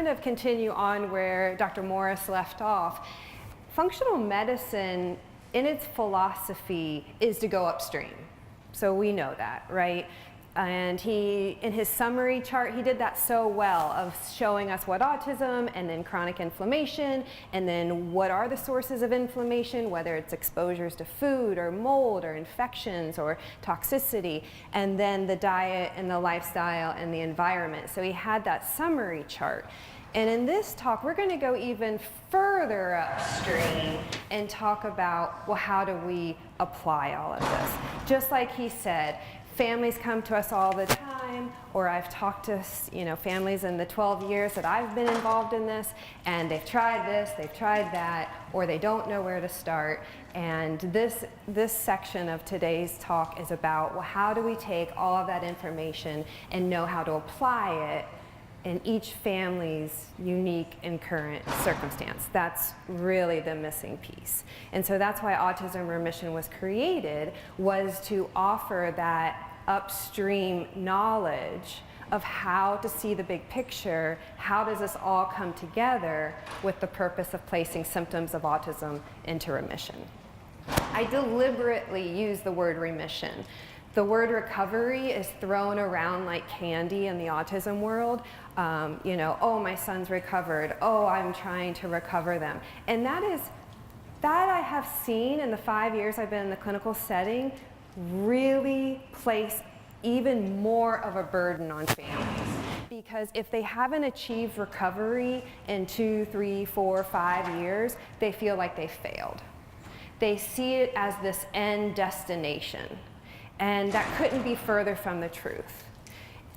kind of continue on where Dr. Morris left off, functional medicine in its philosophy is to go upstream. So we know that, right? And he, in his summary chart, he did that so well of showing us what autism and then chronic inflammation and then what are the sources of inflammation, whether it's exposures to food or mold or infections or toxicity, and then the diet and the lifestyle and the environment. So he had that summary chart. And in this talk, we're going to go even further upstream and talk about, well, how do we apply all of this? Just like he said, families come to us all the time, or I've talked to families in the 12 years that I've been involved in this, and they've tried this, they've tried that, or they don't know where to start. And this section of today's talk is about, well, how do we take all of that information and know how to apply it in each family's unique and current circumstance. That's really the missing piece. And so that's why Autism Remission was created, was to offer that upstream knowledge of how to see the big picture, how does this all come together with the purpose of placing symptoms of autism into remission. I deliberately use the word remission. The word recovery is thrown around like candy in the autism world. Oh, my son's recovered. Oh, I'm trying to recover them. And that I have seen in the 5 years I've been in the clinical setting really place even more of a burden on families. Because if they haven't achieved recovery in 2, 3, 4, 5 years, they feel like they failed. They see it as this end destination. And that couldn't be further from the truth.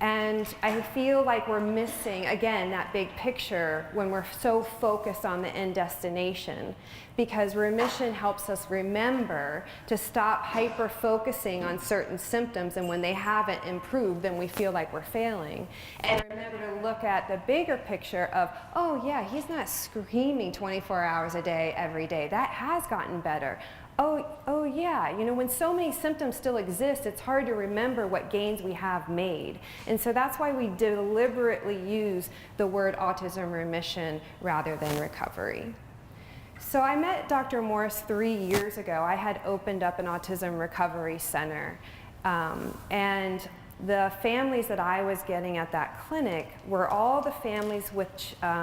And I feel like we're missing, again, that big picture when we're so focused on the end destination, because remission helps us remember to stop hyper-focusing on certain symptoms, and when they haven't improved, then we feel like we're failing. And remember to look at the bigger picture of, oh yeah, he's not screaming 24 hours a day, every day. That has gotten better. Oh yeah, when so many symptoms still exist, it's hard to remember what gains we have made. And so that's why we deliberately use the word autism remission rather than recovery. So I met Dr. Morris 3 years ago. I had opened up an autism recovery center. And the families that I was getting at that clinic were all the families with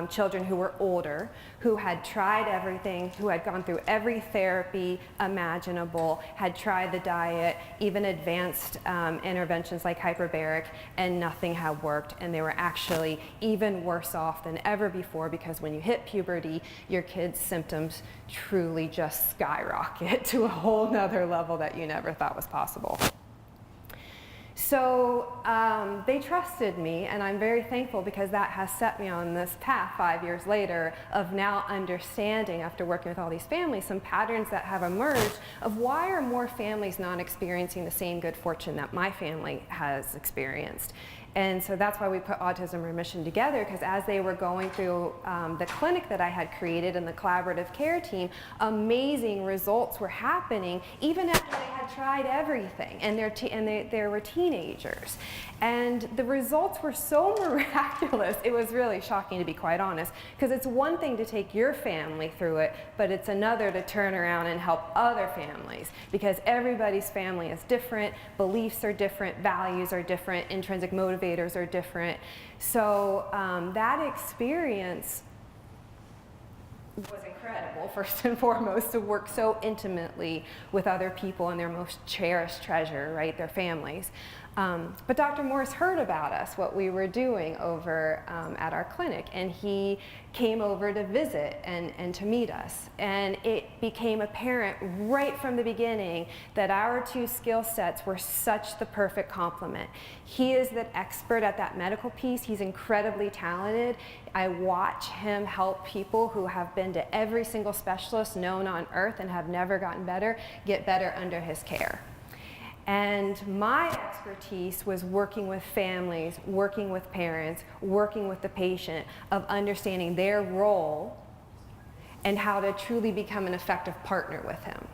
children who were older, who had tried everything, who had gone through every therapy imaginable, had tried the diet, even advanced interventions like hyperbaric, and nothing had worked. And they were actually even worse off than ever before, because when you hit puberty, your kids' symptoms truly just skyrocket to a whole nother level that you never thought was possible. So they trusted me, and I'm very thankful, because that has set me on this path 5 years later of now understanding, after working with all these families, some patterns that have emerged of why are more families not experiencing the same good fortune that my family has experienced. And so that's why we put Autism Remission together, because as they were going through the clinic that I had created and the collaborative care team, amazing results were happening even after they had tried everything, and they were teenagers. And the results were so miraculous, it was really shocking, to be quite honest, because it's one thing to take your family through it, but it's another to turn around and help other families, because everybody's family is different, beliefs are different, values are different, intrinsic motivators are different. So that experience was incredible, first and foremost, to work so intimately with other people and their most cherished treasure, right, their families. But Dr. Morris heard about us, what we were doing over at our clinic, and he came over to visit and to meet us. And it became apparent right from the beginning that our two skill sets were such the perfect complement. He is the expert at that medical piece. He's incredibly talented. I watch him help people who have been to every single specialist known on earth and have never gotten better, get better under his care. And my expertise was working with families, working with parents, working with the patient, of understanding their role and how to truly become an effective partner with him.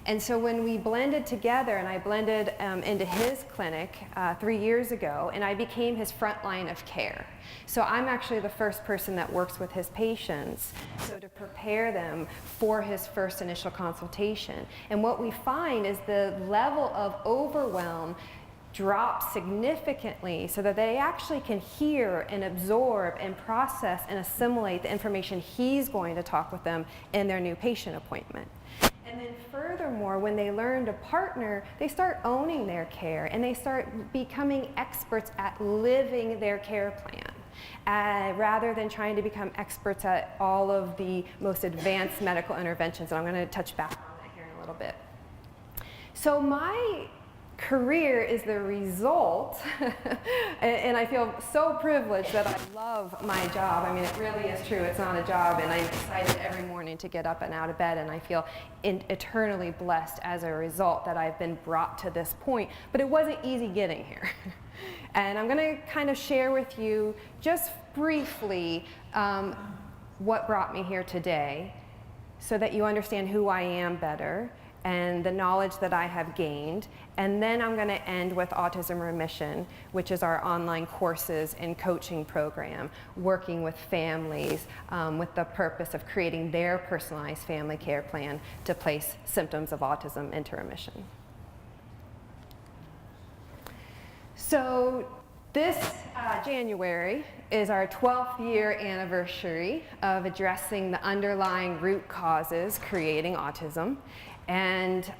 And so when we blended together, and I blended into his clinic 3 years ago, and I became his front line of care. So I'm actually the first person that works with his patients, so to prepare them for his first initial consultation. And what we find is the level of overwhelm drops significantly so that they actually can hear and absorb and process and assimilate the information he's going to talk with them in their new patient appointment. And then furthermore, when they learn to partner, they start owning their care and they start becoming experts at living their care plan, rather than trying to become experts at all of the most advanced medical interventions. And I'm going to touch back on that here in a little bit. So my career is the result, and I feel so privileged that I love my job. I mean, it really is true. It's not a job, and I'm excited every morning to get up and out of bed, and I feel eternally blessed as a result that I've been brought to this point. But it wasn't easy getting here. And I'm going to kind of share with you just briefly what brought me here today so that you understand who I am better and the knowledge that I have gained. And then I'm going to end with Autism Remission, which is our online courses and coaching program, working with families with the purpose of creating their personalized family care plan to place symptoms of autism into remission. So this January is our 12th year anniversary of addressing the underlying root causes creating autism. And,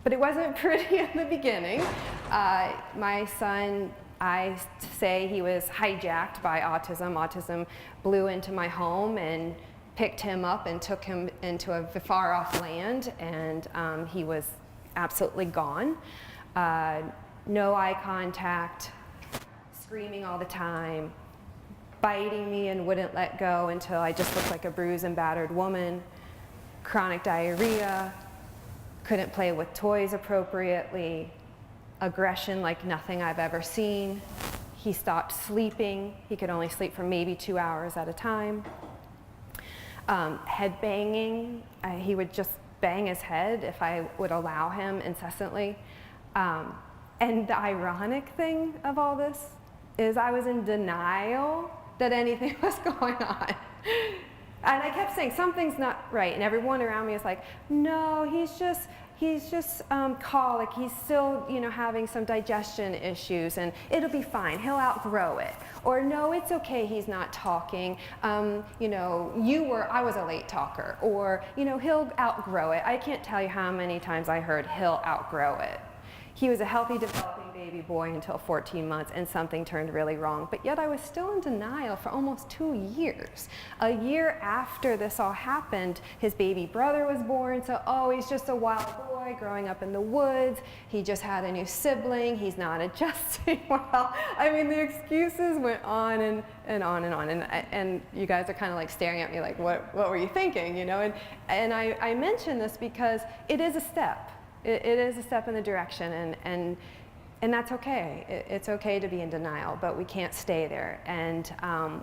but it wasn't pretty in the beginning. My son, I say he was hijacked by autism. Autism blew into my home and picked him up and took him into a far off land, and he was absolutely gone. No eye contact, screaming all the time, biting me and wouldn't let go until I just looked like a bruised and battered woman. Chronic diarrhea, couldn't play with toys appropriately, aggression like nothing I've ever seen. He stopped sleeping. He could only sleep for maybe 2 hours at a time. Head banging, he would just bang his head if I would allow him incessantly. And the ironic thing of all this is I was in denial that anything was going on. And I kept saying, something's not right. And everyone around me is like, no, he's just colic. He's still, having some digestion issues, and it'll be fine. He'll outgrow it. Or no, it's okay. He's not talking. I was a late talker. Or, he'll outgrow it. I can't tell you how many times I heard he'll outgrow it. He was a healthy, developing baby boy until 14 months, and something turned really wrong. But yet I was still in denial for almost 2 years. A year after this all happened, his baby brother was born. So, he's just a wild boy growing up in the woods. He just had a new sibling. He's not adjusting well. I mean, the excuses went on and on and on. And you guys are kind of like staring at me like, what were you thinking, And I mention this because it is a step. It is a step in the direction, and that's okay. It's okay to be in denial, but we can't stay there. And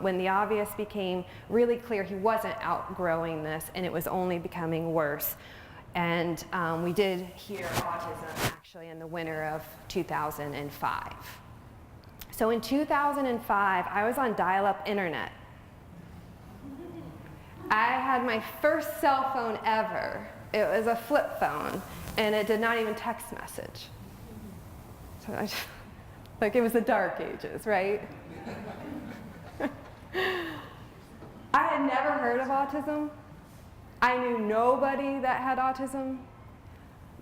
when the obvious became really clear, he wasn't outgrowing this, and it was only becoming worse. And we did hear autism actually in the winter of 2005. So in 2005, I was on dial-up internet. I had my first cell phone ever. It was a flip phone, and it did not even text message. So it was the dark ages, right? I had never heard of autism. I knew nobody that had autism.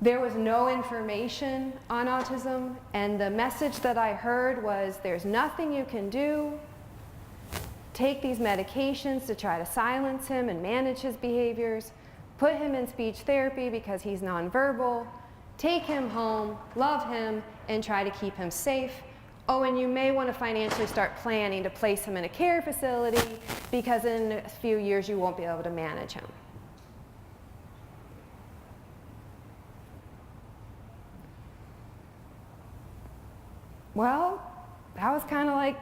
There was no information on autism, and the message that I heard was, there's nothing you can do. Take these medications to try to silence him and manage his behaviors. Put him in speech therapy because he's nonverbal. Take him home, love him, and try to keep him safe. Oh, and you may want to financially start planning to place him in a care facility because in a few years you won't be able to manage him. Well, that was kind of like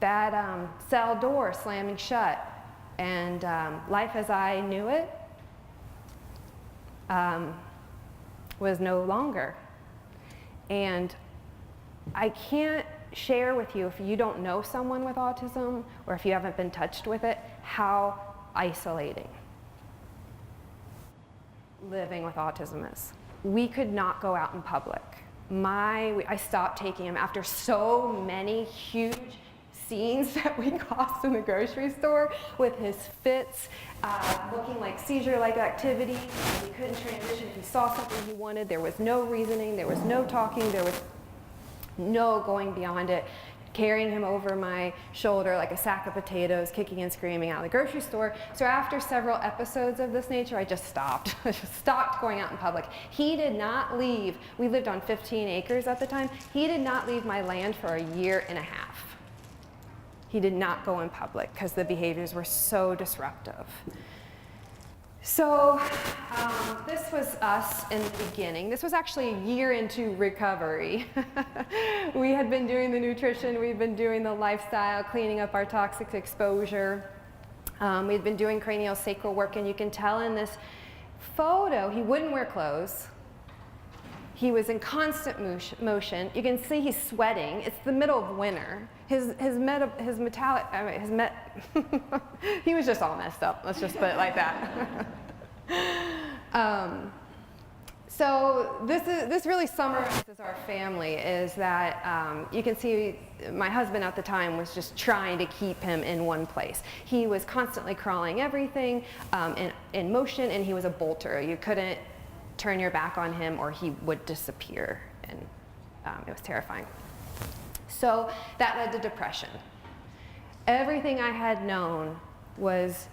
that cell door slamming shut. And life as I knew it was no longer. And I can't share with you, if you don't know someone with autism or if you haven't been touched with it, how isolating living with autism is. We could not go out in public. I stopped taking him after so many huge scenes that we caused in the grocery store with his fits, looking like seizure-like activity. He couldn't transition. If he saw something he wanted, there was no reasoning, there was no talking, there was no going beyond it. Carrying him over my shoulder like a sack of potatoes, kicking and screaming out of the grocery store. So after several episodes of this nature, I just stopped. I just stopped going out in public. He did not leave. We lived on 15 acres at the time. He did not leave my land for a year and a half. He did not go in public because the behaviors were so disruptive. So this was us in the beginning. This was actually a year into recovery. We had been doing the nutrition, we'd been doing the lifestyle, cleaning up our toxic exposure. We'd been doing craniosacral work, and you can tell in this photo, he wouldn't wear clothes. He was in constant motion. You can see he's sweating. It's the middle of winter. He was just all messed up. Let's just put it like that. So this really summarizes our family, is that you can see my husband at the time was just trying to keep him in one place. He was constantly crawling everything in motion, and he was a bolter. You couldn't turn your back on him or he would disappear, and it was terrifying. So that led to depression. Everything I had known was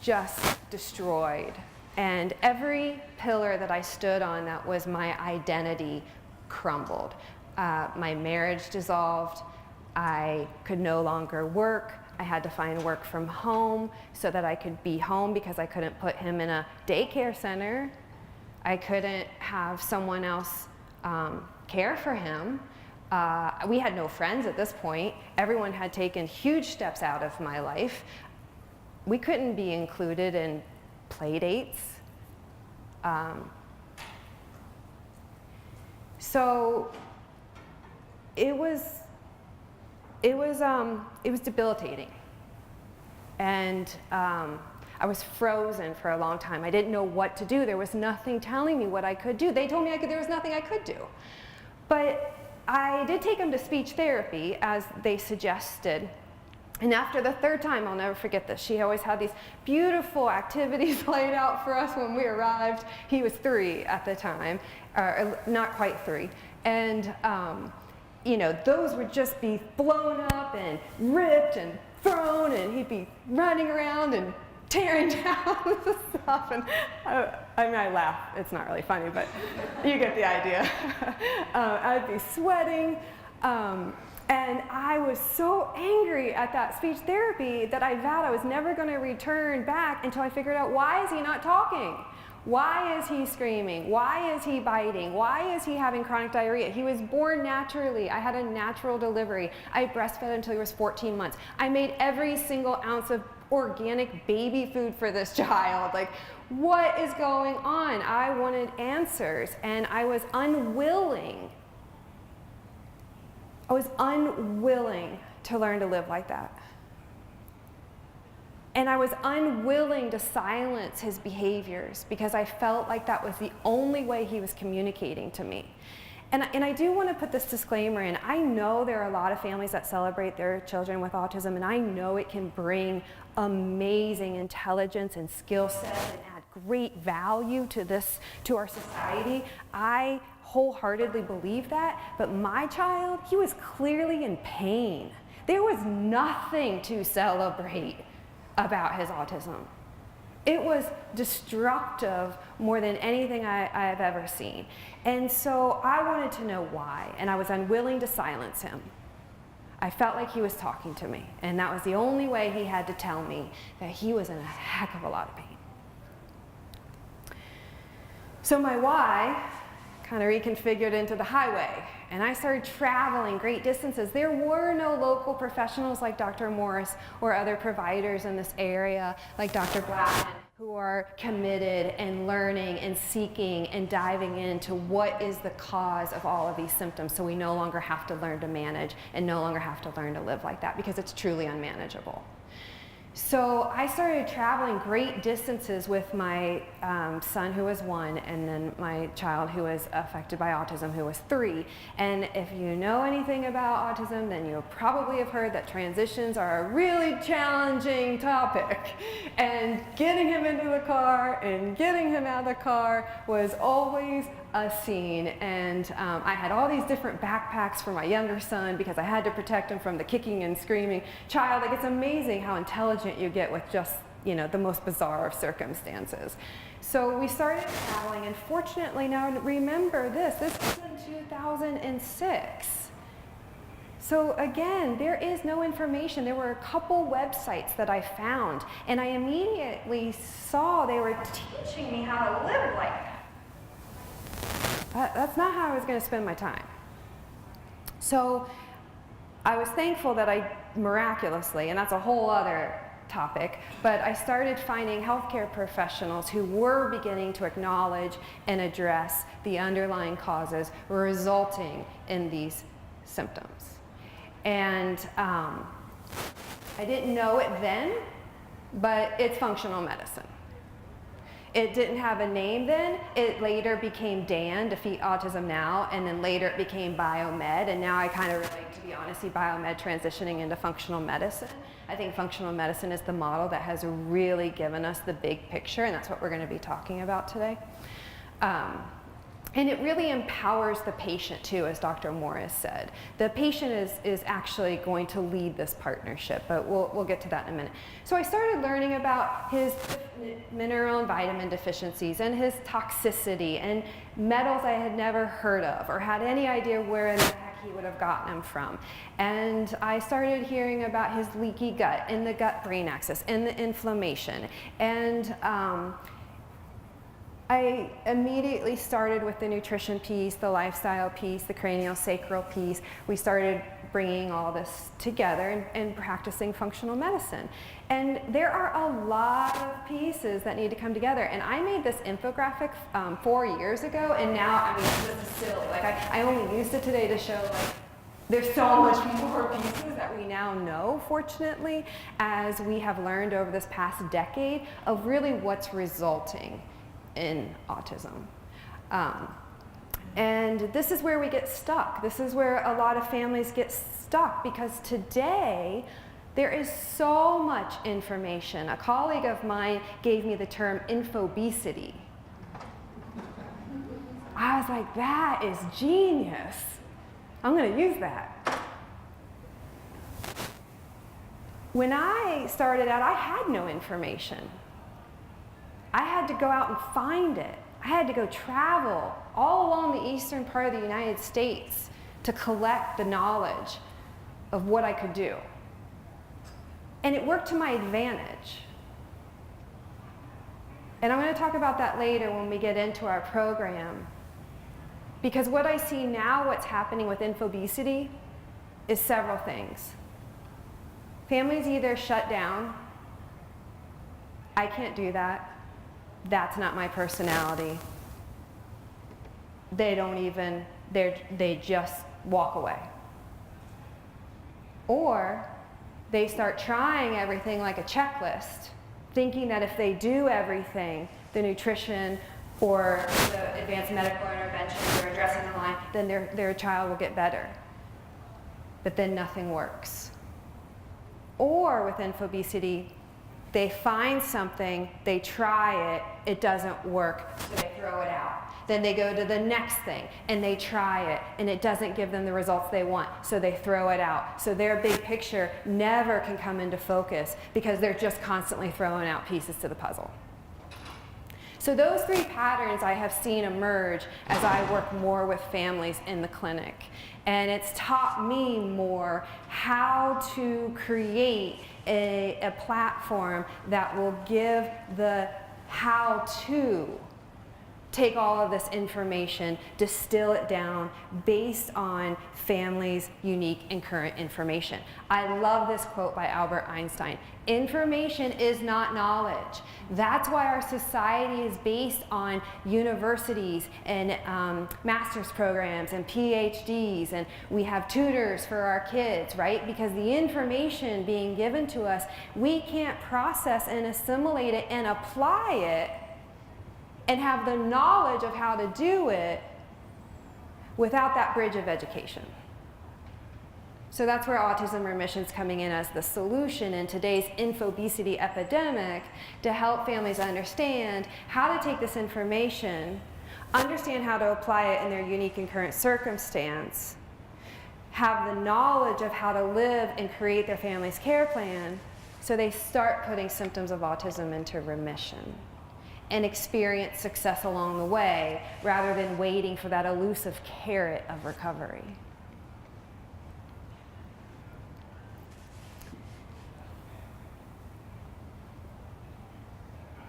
just destroyed, and every pillar that I stood on that was my identity crumbled. My marriage dissolved. I could no longer work. I had to find work from home so that I could be home, because I couldn't put him in a daycare center. I couldn't have someone else care for him. We had no friends at this point. Everyone had taken huge steps out of my life. We couldn't be included in play dates. So it was debilitating. And I was frozen for a long time. I didn't know what to do. There was nothing telling me what I could do. They told me there was nothing I could do. But I did take him to speech therapy, as they suggested. And after the third time, I'll never forget this, she always had these beautiful activities laid out for us when we arrived. He was 3 at the time, or not quite 3. And you know, those would just be blown up and ripped and thrown, and he'd be running around and tearing down the stuff. And I mean, I laugh. It's not really funny, but you get the idea. I'd be sweating. And I was so angry at that speech therapy that I vowed I was never going to return back until I figured out, why is he not talking? Why is he screaming? Why is he biting? Why is he having chronic diarrhea? He was born naturally. I had a natural delivery. I breastfed until he was 14 months. I made every single ounce of organic baby food for this child. Like, what is going on? I wanted answers, and I was unwilling. I was unwilling to learn to live like that. And I was unwilling to silence his behaviors, because I felt like that was the only way he was communicating to me. And I do want to put this disclaimer in. I know there are a lot of families that celebrate their children with autism, and I know it can bring amazing intelligence and skill sets and add great value to our society. I wholeheartedly believe that, but my child, he was clearly in pain. There was nothing to celebrate about his autism. It was destructive more than anything I've ever seen. And so I wanted to know why, and I was unwilling to silence him. I felt like he was talking to me, and that was the only way he had to tell me that he was in a heck of a lot of pain. So my why kind of reconfigured into the highway, and I started traveling great distances. There were no local professionals like Dr. Morris or other providers in this area like Dr. Blackman, who who are committed and learning and seeking and diving into what is the cause of all of these symptoms, so we no longer have to learn to manage and no longer have to learn to live like that, because it's truly unmanageable. So I started traveling great distances with my son, who was 1, and then my child who was affected by autism, who was 3. And if you know anything about autism, then you probably have heard that transitions are a really challenging topic. And getting him into the car and getting him out of the car was always a scene. And I had all these different backpacks for my younger son because I had to protect him from the kicking and screaming child. Like, it's amazing how intelligent you get with just, you know, the most bizarre of circumstances. So we started traveling, and fortunately, now remember this was in 2006. So again, there is no information. There were a couple websites that I found, and I immediately saw they were teaching me how to live like that. That's not how I was going to spend my time. So I was thankful that I miraculously, and that's a whole other topic, but I started finding healthcare professionals who were beginning to acknowledge and address the underlying causes resulting in these symptoms. And I didn't know it then, but it's functional medicine. It didn't have a name then. It later became DAN, Defeat Autism Now, and then later it became Biomed, and now I kind of relate, to be honest, see Biomed transitioning into functional medicine. I think functional medicine is the model that has really given us the big picture, and that's what we're going to be talking about today. And it really empowers the patient too, as Dr. Morris said. The patient is actually going to lead this partnership, but we'll get to that in a minute. So I started learning about his mineral and vitamin deficiencies and his toxicity and metals I had never heard of or had any idea where in the heck he would have gotten them from. And I started hearing about his leaky gut and the gut-brain axis and the inflammation. And I immediately started with the nutrition piece, the lifestyle piece, the craniosacral piece. We started bringing all this together and practicing functional medicine. And there are a lot of pieces that need to come together. And I made this infographic 4 years ago, and now, I mean, this is silly. Like, I only used it today to show, like, there's so much more pieces that we now know, fortunately, as we have learned over this past decade of really what's resulting in autism. And this is where we get stuck. This is where a lot of families get stuck, because today there is so much information. A colleague of mine gave me the term infobesity. I was like, that is genius. I'm going to use that. When I started out, I had no information. I had to go out and find it. I had to go travel all along the eastern part of the United States to collect the knowledge of what I could do. And it worked to my advantage. And I'm going to talk about that later when we get into our program. Because what I see now, what's happening with infobesity, is several things. Families either shut down. I can't do that. That's not my personality. They don't even, they just walk away. Or they start trying everything like a checklist, thinking that if they do everything, the nutrition or the advanced medical interventions or addressing the line, then their child will get better. But then nothing works. Or with infobesity, they find something, they try it, it doesn't work, so they throw it out. Then they go to the next thing, and they try it, and it doesn't give them the results they want, so they throw it out. So their big picture never can come into focus because they're just constantly throwing out pieces to the puzzle. So those 3 patterns I have seen emerge as I work more with families in the clinic. And it's taught me more how to create a platform that will give the how-to take all of this information, distill it down based on families' unique and current information. I love this quote by Albert Einstein. Information is not knowledge. That's why our society is based on universities and master's programs and PhDs, and we have tutors for our kids, right? Because the information being given to us, we can't process and assimilate it and apply it and have the knowledge of how to do it without that bridge of education. So that's where Autism Remission is coming in as the solution in today's infobesity epidemic, to help families understand how to take this information, understand how to apply it in their unique and current circumstance, have the knowledge of how to live and create their family's care plan, so they start putting symptoms of autism into remission and experience success along the way, rather than waiting for that elusive carrot of recovery.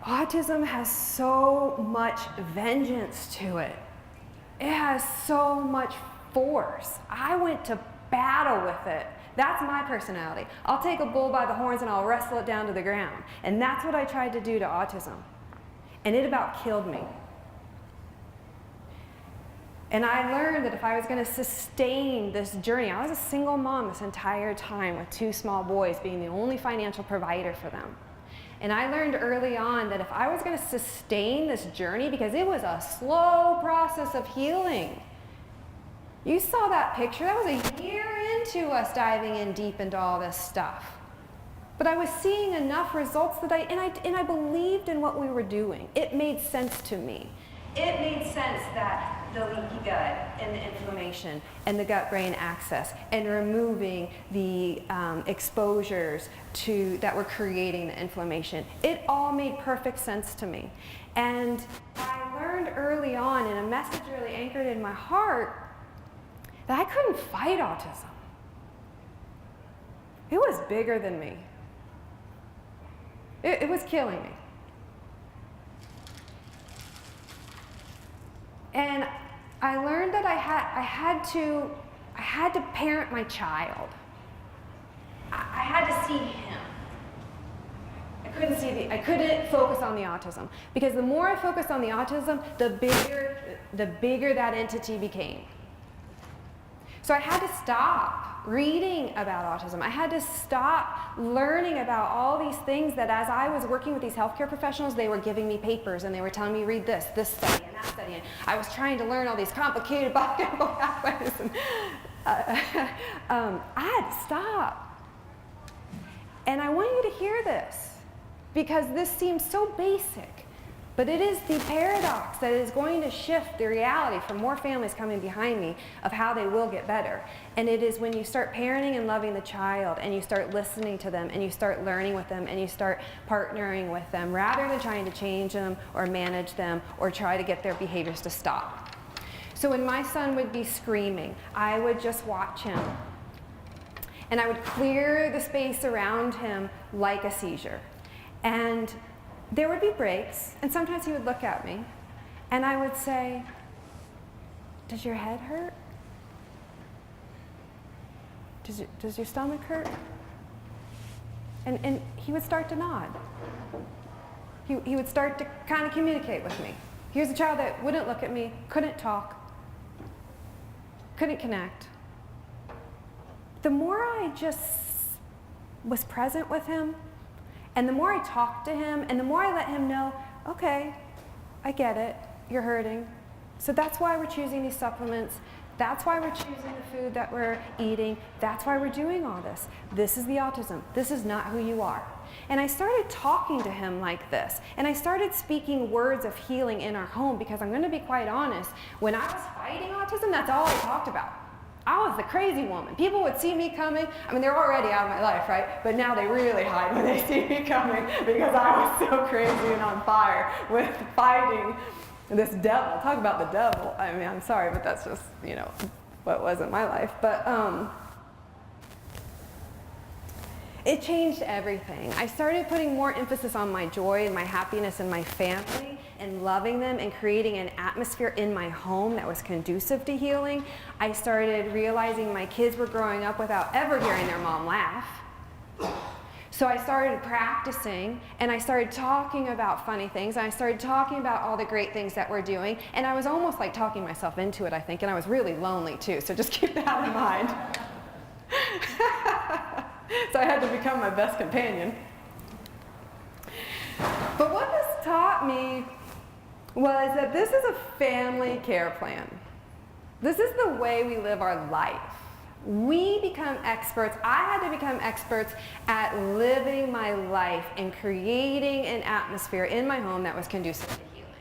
Autism has so much vengeance to it. It has so much force. I went to battle with it. That's my personality. I'll take a bull by the horns and I'll wrestle it down to the ground. And that's what I tried to do to autism. And it about killed me. And I learned that if I was going to sustain this journey, I was a single mom this entire time with 2 small boys, being the only financial provider for them. And I learned early on that if I was going to sustain this journey, because it was a slow process of healing. You saw that picture, that was a year into us diving in deep into all this stuff. But I was seeing enough results that I believed in what we were doing. It made sense to me. It made sense that the leaky gut and the inflammation and the gut-brain axis and removing the exposures that were creating the inflammation. It all made perfect sense to me. And I learned early on, and a message really anchored in my heart, that I couldn't fight autism. It was bigger than me. It was killing me. And I learned that I had to parent my child. I had to see him. I couldn't focus on the autism, because the more I focused on the autism, the bigger that entity became. So I had to stop reading about autism. I had to stop learning about all these things that, as I was working with these healthcare professionals, they were giving me papers and they were telling me, read this study and that study. And I was trying to learn all these complicated biochemical pathways. And, I had to stop. And I want you to hear this, because this seems so basic. But it is the paradox that is going to shift the reality for more families coming behind me of how they will get better. And it is when you start parenting and loving the child, and you start listening to them, and you start learning with them, and you start partnering with them, rather than trying to change them or manage them or try to get their behaviors to stop. So when my son would be screaming, I would just watch him. And I would clear the space around him like a seizure. And there would be breaks, and sometimes he would look at me, and I would say, does your head hurt? Does your stomach hurt? And he would start to nod. He would start to kind of communicate with me. Here's a child that wouldn't look at me, couldn't talk, couldn't connect. The more I just was present with him, and the more I talked to him, and the more I let him know, okay, I get it, you're hurting. So that's why we're choosing these supplements. That's why we're choosing the food that we're eating. That's why we're doing all this. This is the autism. This is not who you are. And I started talking to him like this. And I started speaking words of healing in our home, because I'm going to be quite honest, when I was fighting autism, that's all I talked about. I was the crazy woman. People would see me coming. I mean, they're already out of my life, right? But now they really hide when they see me coming, because I was so crazy and on fire with fighting this devil. Talk about the devil. I mean, I'm sorry, but that's just, what wasn't my life. But it changed everything. I started putting more emphasis on my joy and my happiness and my family, and loving them and creating an atmosphere in my home that was conducive to healing, I started realizing my kids were growing up without ever hearing their mom laugh. So I started practicing, and I started talking about funny things, and I started talking about all the great things that we're doing, and I was almost like talking myself into it, I think, and I was really lonely too, so just keep that in mind. So I had to become my best companion. But what this taught me was that this is a family care plan. This is the way we live our life. We become experts. I had to become experts at living my life and creating an atmosphere in my home that was conducive to healing.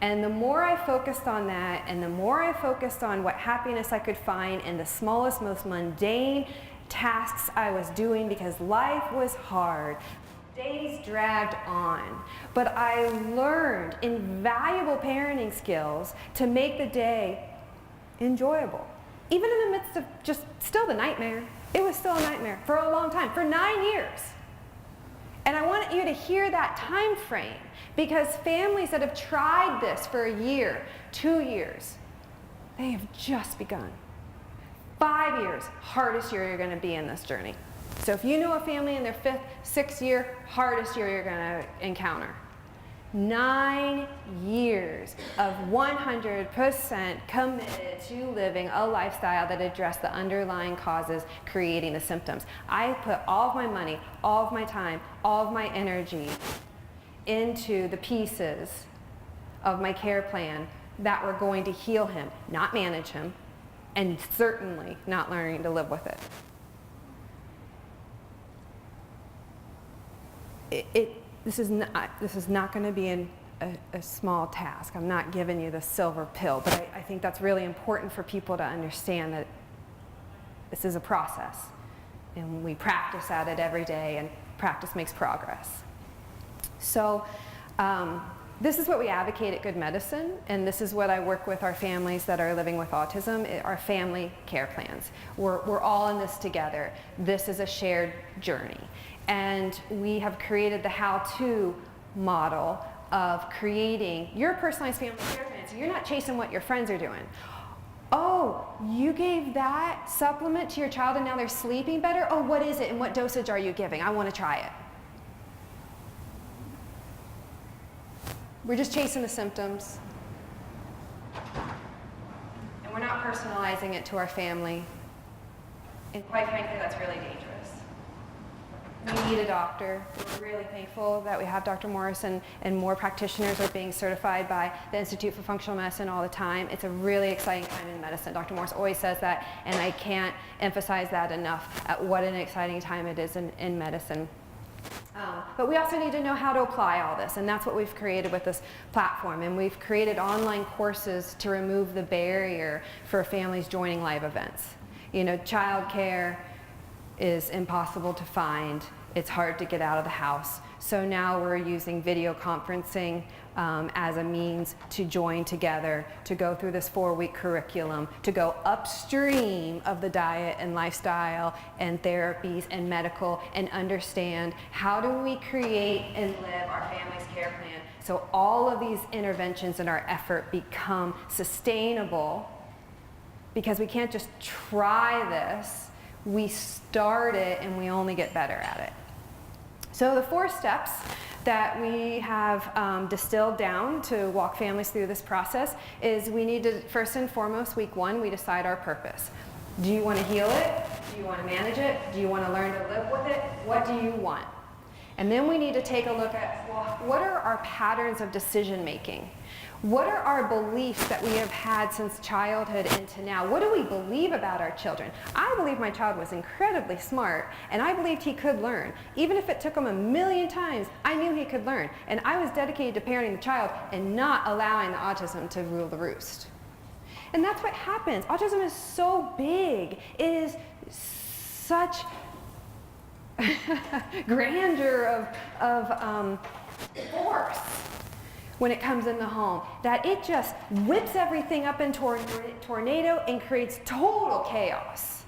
And the more I focused on that, and the more I focused on what happiness I could find in the smallest, most mundane tasks I was doing, because life was hard. Days dragged on, but I learned invaluable parenting skills to make the day enjoyable. Even in the midst of just still the nightmare. It was still a nightmare for a long time, for 9 years. And I want you to hear that time frame, because families that have tried this for a year, 2 years, they have just begun. 5 years, hardest year you're going to be in this journey. So if you know a family in their 5th, 6th year, hardest year you're going to encounter. 9 years of 100% committed to living a lifestyle that addressed the underlying causes creating the symptoms. I put all of my money, all of my time, all of my energy into the pieces of my care plan that were going to heal him, not manage him, and certainly not learning to live with it. This is not going to be a small task. I'm not giving you the silver pill, but I think that's really important for people to understand that this is a process, and we practice at it every day, and practice makes progress. So this is what we advocate at Good Medicine, and this is what I work with our families that are living with autism, our family care plans. We're all in this together. This is a shared journey. And we have created the how-to model of creating your personalized family care plan. So you're not chasing what your friends are doing. Oh, you gave that supplement to your child and now they're sleeping better? Oh, what is it and what dosage are you giving? I want to try it. We're just chasing the symptoms. And we're not personalizing it to our family. And quite frankly, that's really dangerous. We need a doctor. We're really thankful that we have Dr. Morrison, and more practitioners are being certified by the Institute for Functional Medicine all the time. It's a really exciting time in medicine. Dr. Morris always says that, and I can't emphasize that enough, at what an exciting time it is in medicine. But we also need to know how to apply all this, and that's what we've created with this platform. And we've created online courses to remove the barrier for families joining live events. You know, childcare is impossible to find. It's hard to get out of the house. So now we're using video conferencing as a means to join together, to go through this 4-week curriculum, to go upstream of the diet and lifestyle and therapies and medical, and understand how do we create and live our family's care plan so all of these interventions in our effort become sustainable, because we can't just try this. We start it and we only get better at it. So the 4 steps that we have distilled down to walk families through this process is we need to, first and foremost, week 1, we decide our purpose. Do you want to heal it? Do you want to manage it? Do you want to learn to live with it? What do you want? And then we need to take a look at, well, what are our patterns of decision making? What are our beliefs that we have had since childhood into now? What do we believe about our children? I believe my child was incredibly smart, and I believed he could learn. Even if it took him 1,000,000 times, I knew he could learn. And I was dedicated to parenting the child and not allowing the autism to rule the roost. And that's what happens. Autism is so big. It is such grandeur of force when it comes in the home, that it just whips everything up into a tornado and creates total chaos.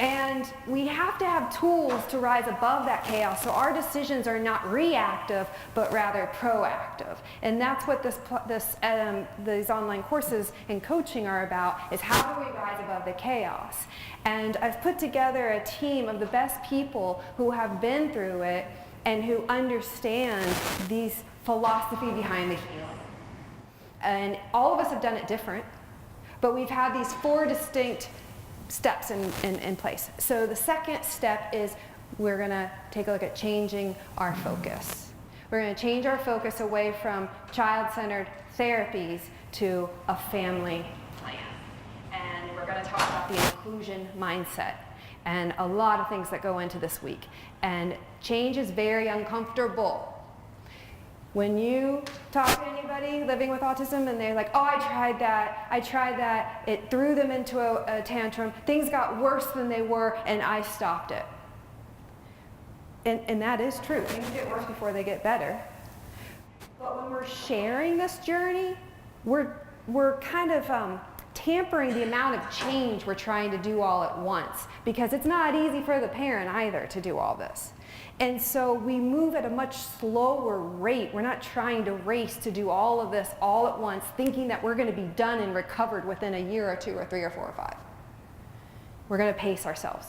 And we have to have tools to rise above that chaos so our decisions are not reactive, but rather proactive. And that's what these online courses and coaching are about, is how do we rise above the chaos? And I've put together a team of the best people who have been through it and who understand these philosophy behind the healing. And all of us have done it different, but we've had these 4 distinct steps in place. So the second step is we're going to take a look at changing our focus. We're going to change our focus away from child-centered therapies to a family plan. And we're going to talk about the inclusion mindset and a lot of things that go into this week. And change is very uncomfortable. When you talk to anybody living with autism and they're like, oh, I tried that, it threw them into a tantrum, things got worse than they were, and I stopped it. And that is true. Things get worse before they get better. But when we're sharing this journey, we're kind of tampering the amount of change we're trying to do all at once, because it's not easy for the parent either to do all this. And so we move at a much slower rate. We're not trying to race to do all of this all at once, thinking that we're going to be done and recovered within a year or 2 or 3 or 4 or 5. We're going to pace ourselves.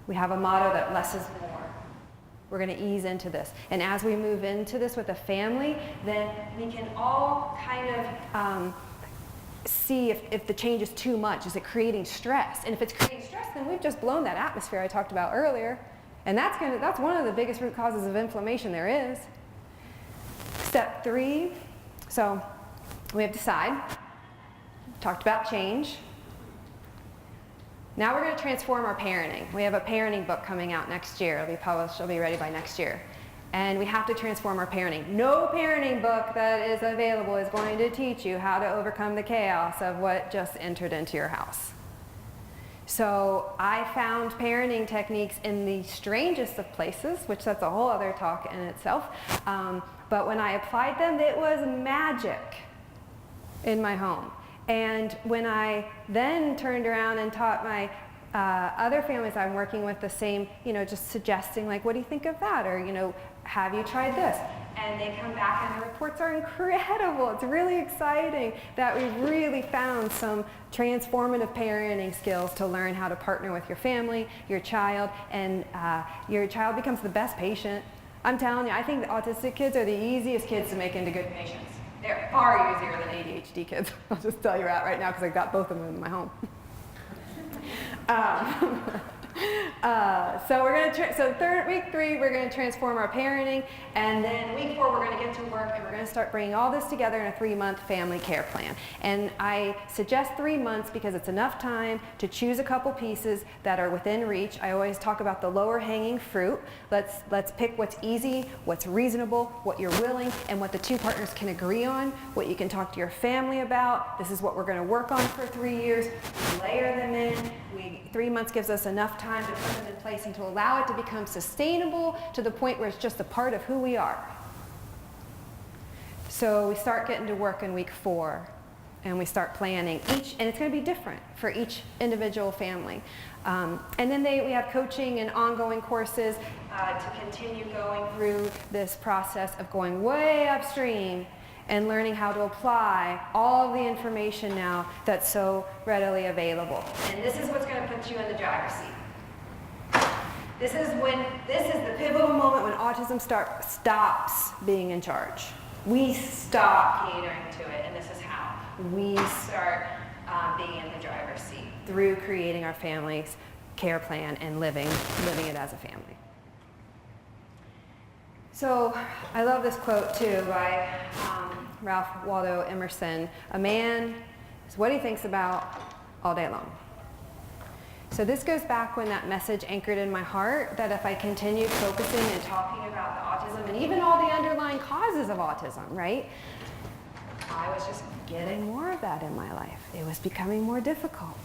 We have a motto that less is more. We're going to ease into this. And as we move into this with a family, then we can all kind of see if the change is too much. Is it creating stress? And if it's creating stress, then we've just blown that atmosphere I talked about earlier. And that's one of the biggest root causes of inflammation there is. Step 3, so we have decide. Talked about change. Now we're going to transform our parenting. We have a parenting book coming out next year. It'll be published, it'll be ready by next year. And we have to transform our parenting. No parenting book that is available is going to teach you how to overcome the chaos of what just entered into your house. So I found parenting techniques in the strangest of places, which that's a whole other talk in itself. But when I applied them, it was magic in my home. And when I then turned around and taught my other families I'm working with the same, just suggesting like, what do you think of that? Or, have you tried this? And they come back and the reports are incredible. It's really exciting that we've really found some transformative parenting skills to learn how to partner with your family, your child, and your child becomes the best patient. I'm telling you, I think the autistic kids are the easiest kids to make into good patients. They're far easier than ADHD kids. I'll just tell you that right now because I've got both of them in my home. So week 3, we're going to transform our parenting, and then week 4, we're going to get to work, and we're going to start bringing all this together in a 3-month family care plan. And I suggest 3 months because it's enough time to choose a couple pieces that are within reach. I always talk about the lower hanging fruit. Let's pick what's easy, what's reasonable, what you're willing, and what the 2 partners can agree on, what you can talk to your family about. This is what we're going to work on for 3 years. We layer them in. 3 months gives us enough time to put them in place and to allow it to become sustainable to the point where it's just a part of who we are. So we start getting to work in week 4, and we start planning and it's going to be different for each individual family. And then we have coaching and ongoing courses to continue going through this process of going way upstream and learning how to apply all of the information now that's so readily available. And this is what's going to put you in the driver's seat. This is the pivotal moment when autism stops being in charge. We stop catering to it, and this is how. We start being in the driver's seat through creating our family's care plan and living it as a family. So I love this quote too by Waldo Emerson. A man is what he thinks about all day long. So this goes back when that message anchored in my heart that if I continued focusing and talking about the autism and even all the underlying causes of autism, right? I was just getting more of that in my life. It was becoming more difficult.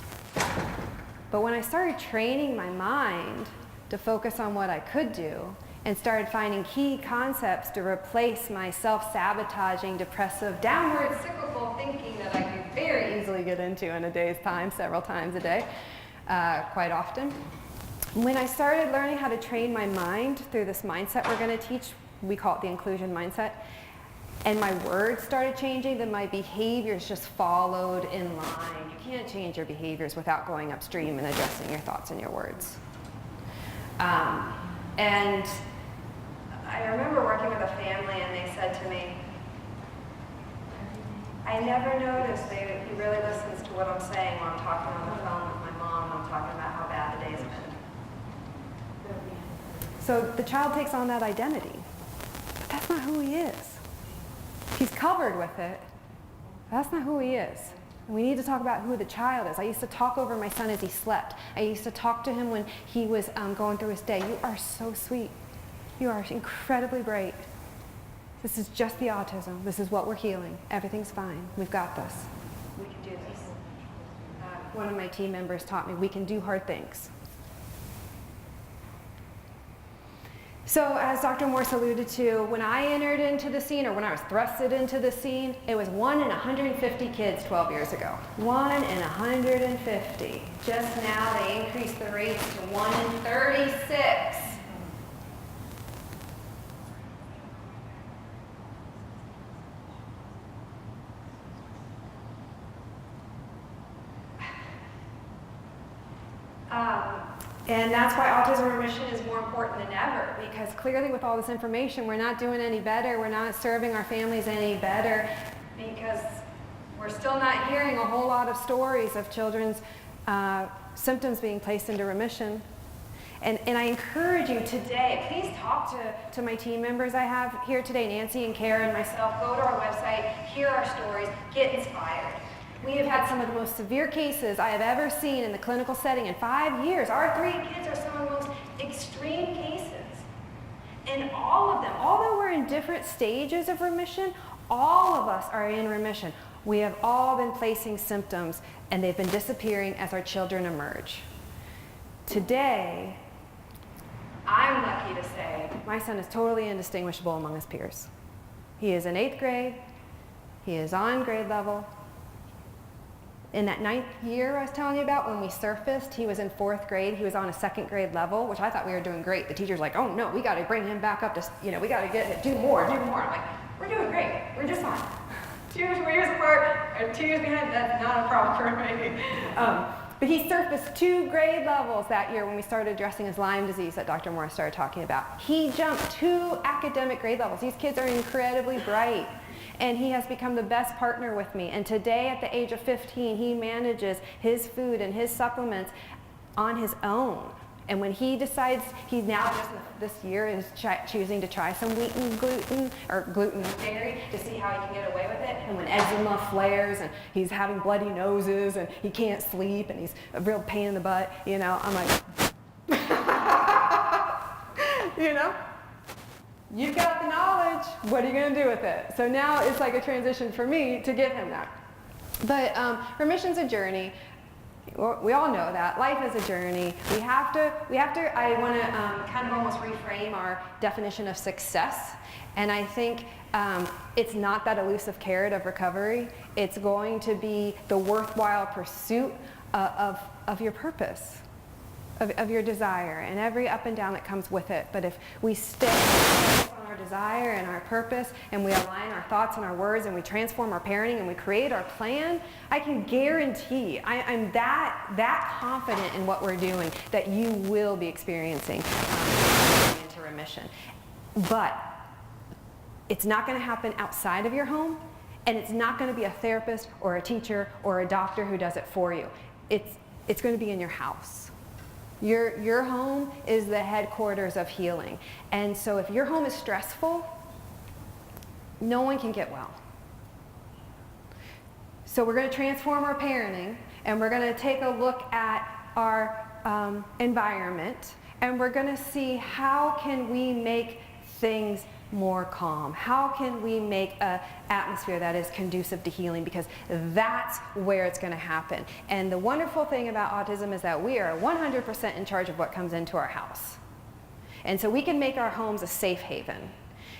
But when I started training my mind to focus on what I could do and started finding key concepts to replace my self-sabotaging, depressive, downward cyclical thinking that I could very easily get into in a day's time, several times a day, quite often, When I started learning how to train my mind through this mindset we're going to teach, we call it the inclusion mindset, and my words started changing, then my behaviors just followed in line. You can't change your behaviors without going upstream and addressing your thoughts and your words. And I remember working with a family, and they said to me, I never noticed he really listens to what I'm saying when I'm talking on the phone with my mom and I'm talking about how bad the day's been. So the child takes on that identity. But that's not who he is. He's covered with it. That's not who he is. And we need to talk about who the child is. I used to talk over my son as he slept. I used to talk to him when he was going through his day. You are so sweet. You are incredibly bright. This is just the autism. This is what we're healing. Everything's fine. We've got this. We can do this. One of my team members taught me we can do hard things. So as Dr. Morse alluded to, when I entered into the scene, or when I was thrusted into the scene, it was 1 in 150 kids 12 years ago. 1 in 150. Just now they increased the rates to 1 in 36. And that's why Autism Remission is more important than ever, because clearly with all this information, we're not doing any better. We're not serving our families any better, because we're still not hearing a whole lot of stories of children's symptoms being placed into remission. And I encourage you today, please talk to my team members I have here today, Nancy and Kara and myself. Go to our website, hear our stories, get inspired. We have had some of the most severe cases I have ever seen in the clinical setting in 5 years. Our 3 kids are some of the most extreme cases. And all of them, although we're in different stages of remission, all of us are in remission. We have all been placing symptoms, and they've been disappearing as our children emerge. Today, I'm lucky to say my son is totally indistinguishable among his peers. He is in 8th grade. He is on grade level. In that 9th year I was telling you about, when we surfaced, he was in 4th grade. He was on a 2nd grade level, which I thought we were doing great. The teacher's like, oh no, we got to bring him back up to, we got to do more. I'm like, we're doing great. We're just fine. 2 years apart, or 2 years behind, that's not a problem for me. But he surfaced 2 grade levels that year when we started addressing his Lyme disease that Dr. Morris started talking about. He jumped 2 academic grade levels. These kids are incredibly bright. And he has become the best partner with me. And today, at the age of 15, he manages his food and his supplements on his own. And when he decides, he now just this year is choosing to try some wheat and gluten, or gluten and dairy, to see how he can get away with it. And when eczema flares and he's having bloody noses and he can't sleep and he's a real pain in the butt, I'm like, you've got the knowledge, what are you going to do with it? So now it's like a transition for me to give him that. But remission's a journey. We all know that. Life is a journey. I want to kind of almost reframe our definition of success. And I think it's not that elusive carrot of recovery. It's going to be the worthwhile pursuit of your purpose, of your desire, and every up and down that comes with it. But if we stay on our desire and our purpose, and we align our thoughts and our words, and we transform our parenting, and we create our plan, I can guarantee, I'm that confident in what we're doing, that you will be experiencing into remission. But it's not going to happen outside of your home, and it's not going to be a therapist or a teacher or a doctor who does it for you. It's going to be in your house. Your home is the headquarters of healing. And so if your home is stressful, no one can get well. So we're going to transform our parenting, and we're going to take a look at our environment, and we're going to see how can we make things more calm. How can we make an atmosphere that is conducive to healing? Because that's where it's going to happen. And the wonderful thing about autism is that we are 100% in charge of what comes into our house. And so we can make our homes a safe haven.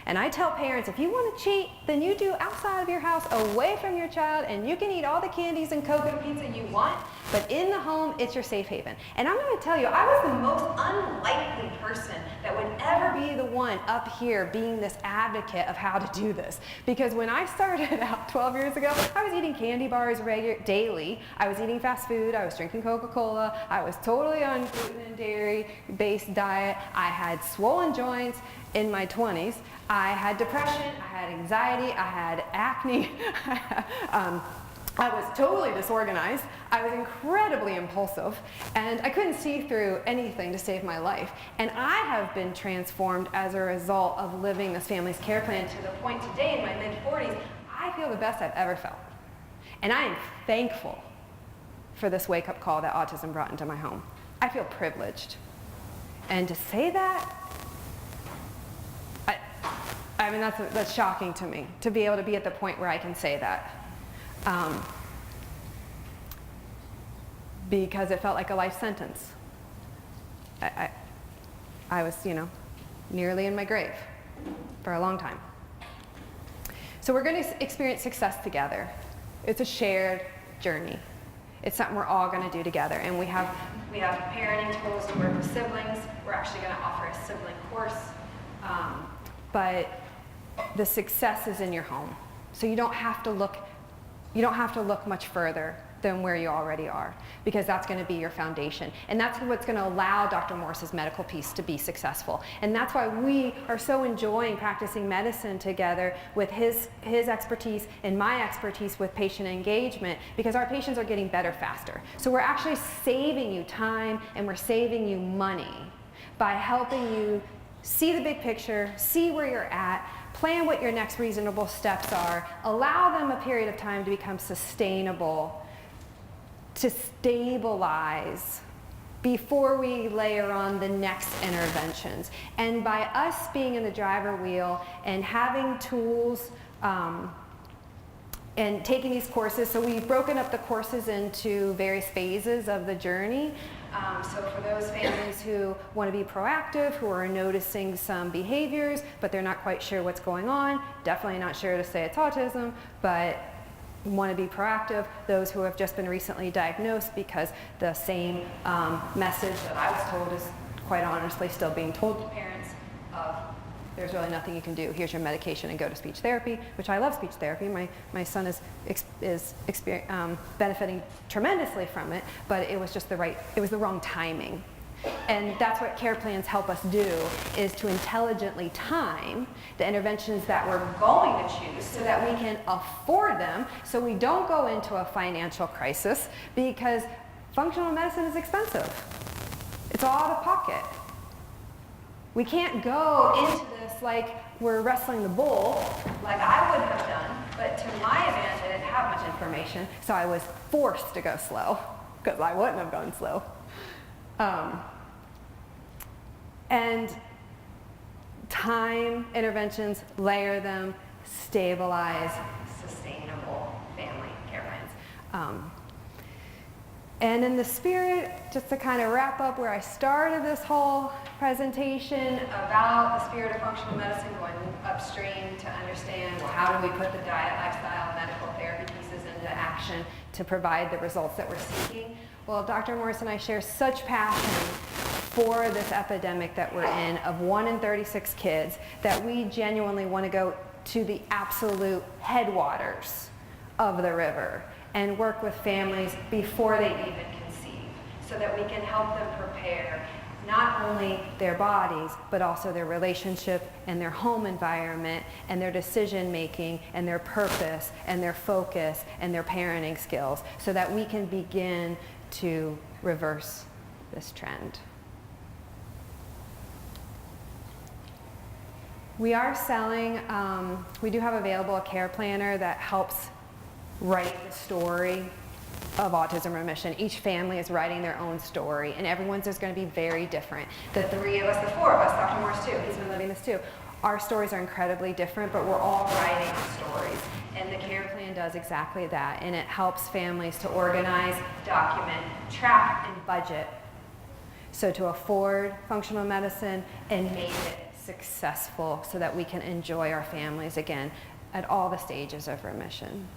And I tell parents, if you want to cheat, then you do outside of your house, away from your child, and you can eat all the candies and Coke and pizza you want, but in the home, it's your safe haven. And I'm going to tell you, I was the most unlikely person that would ever be the one up here being this advocate of how to do this. Because when I started out 12 years ago, I was eating candy bars daily. I was eating fast food. I was drinking Coca-Cola. I was totally on gluten and dairy-based diet. I had swollen joints in my 20s. I had depression, I had anxiety, I had acne. I was totally disorganized. I was incredibly impulsive, and I couldn't see through anything to save my life. And I have been transformed as a result of living this family's care plan to the point today in my mid-40s, I feel the best I've ever felt. And I am thankful for this wake-up call that autism brought into my home. I feel privileged. And to say that, I mean, that's shocking to me, to be able to be at the point where I can say that. Because it felt like a life sentence. I was, nearly in my grave for a long time. So we're going to experience success together. It's a shared journey. It's something we're all going to do together. And we have parenting tools to work with siblings. We're actually going to offer a sibling course. But the success is in your home. So you don't have to look much further than where you already are, because that's going to be your foundation. And that's what's going to allow Dr. Morris's medical piece to be successful. And that's why we are so enjoying practicing medicine together with his expertise and my expertise with patient engagement, because our patients are getting better faster. So we're actually saving you time and we're saving you money by helping you see the big picture, see where you're at, plan what your next reasonable steps are, allow them a period of time to become sustainable, to stabilize before we layer on the next interventions. And by us being in the driver wheel and having tools and taking these courses, so we've broken up the courses into various phases of the journey. So for those families who want to be proactive, who are noticing some behaviors, but they're not quite sure what's going on, definitely not sure to say it's autism, but want to be proactive. Those who have just been recently diagnosed, because the same message that I was told is quite honestly still being told to parents of, there's really nothing you can do. Here's your medication and go to speech therapy, which I love speech therapy. My son is benefiting tremendously from it, but it was just the wrong timing. And that's what care plans help us do, is to intelligently time the interventions that we're going to choose so that we can afford them, so we don't go into a financial crisis, because functional medicine is expensive. It's all out of pocket. We can't go into this like we're wrestling the bull, like I would have done, but to my advantage, I didn't have much information, so I was forced to go slow, because I wouldn't have gone slow. And time interventions, layer them, stabilize sustainable family care plans. And in the spirit, just to kind of wrap up where I started this whole presentation about the spirit of functional medicine, going upstream to understand, well, how do we put the diet, lifestyle, medical therapy pieces into action to provide the results that we're seeking? Well, Dr. Morris and I share such passion for this epidemic that we're in of 1 in 36 kids, that we genuinely want to go to the absolute headwaters of the river and work with families before they even conceive, so that we can help them prepare not only their bodies, but also their relationship and their home environment and their decision making and their purpose and their focus and their parenting skills, so that we can begin to reverse this trend. We are selling, we do have available a care planner that helps write the story of Autism Remission. Each family is writing their own story, and everyone's is going to be very different. The 3 of us, the 4 of us, Dr. Morris too, he's been living this too. Our stories are incredibly different, but we're all writing our stories. And the care plan does exactly that, and it helps families to organize, document, track, and budget. So to afford functional medicine and make it successful so that we can enjoy our families again at all the stages of remission.